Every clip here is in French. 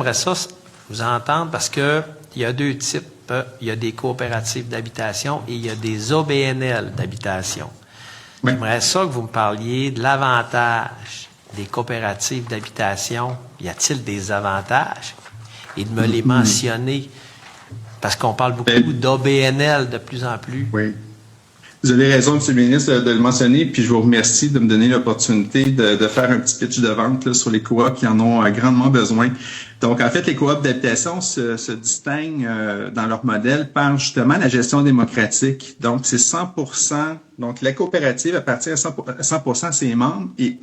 J'aimerais ça vous entendre parce que il y a deux types. Il y a des coopératives d'habitation et il y a des OBNL d'habitation. Oui. J'aimerais ça que vous me parliez de l'avantage des coopératives d'habitation. Y a-t-il des avantages? Et de me les mentionner, parce qu'on parle beaucoup d'OBNL de plus en plus. Oui. Vous avez raison, M. le ministre, de le mentionner, puis je vous remercie de me donner l'opportunité de faire un petit pitch de vente là, sur les coops qui en ont grandement besoin. Donc, en fait, les coops d'habitation se distinguent dans leur modèle par justement la gestion démocratique. Donc, c'est 100%. Donc, la coopérative appartient à 100% à ses membres et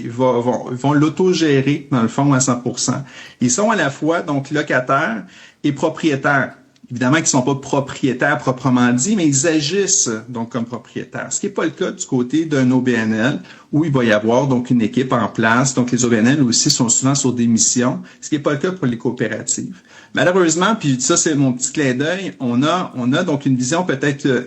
vont l'autogérer, dans le fond, à 100%. Ils sont à la fois, donc, locataires et propriétaires. Évidemment qu'ils ne sont pas propriétaires proprement dit, mais ils agissent donc comme propriétaires. Ce qui n'est pas le cas du côté d'un OBNL, où il va y avoir donc une équipe en place. Donc les OBNL aussi sont souvent sur des missions, ce qui n'est pas le cas pour les coopératives. Malheureusement, puis ça c'est mon petit clin d'œil, on a donc une vision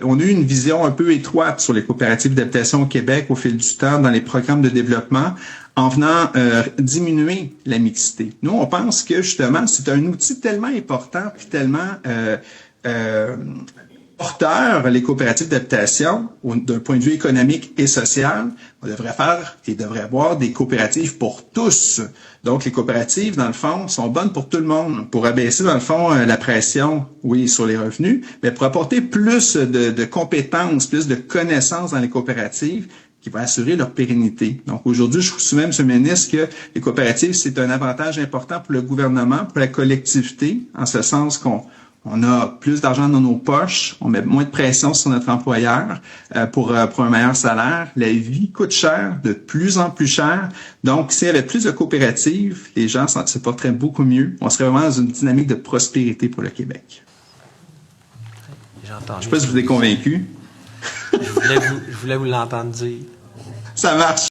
on a eu une vision un peu étroite sur les coopératives d'habitation au Québec au fil du temps dans les programmes de développement, en venant diminuer la mixité. Nous, on pense que justement, c'est un outil tellement important puis tellement porteur, les coopératives d'habitation, d'un point de vue économique et social. On devrait faire et devrait avoir des coopératives pour tous. Donc, les coopératives, dans le fond, sont bonnes pour tout le monde, pour abaisser, dans le fond, la pression, oui, sur les revenus, mais pour apporter plus de compétences, plus de connaissances dans les coopératives, qui va assurer leur pérennité. Donc aujourd'hui, je vous soumets, M. le ministre, que les coopératives, c'est un avantage important pour le gouvernement, pour la collectivité, en ce sens qu'on a plus d'argent dans nos poches, on met moins de pression sur notre employeur pour un meilleur salaire. La vie coûte cher, de plus en plus cher. Donc, s'il y avait plus de coopératives, les gens se porteraient beaucoup mieux. On serait vraiment dans une dynamique de prospérité pour le Québec. Je ne sais pas si vous êtes convaincu. Je voulais vous l'entendre dire. Ça marche.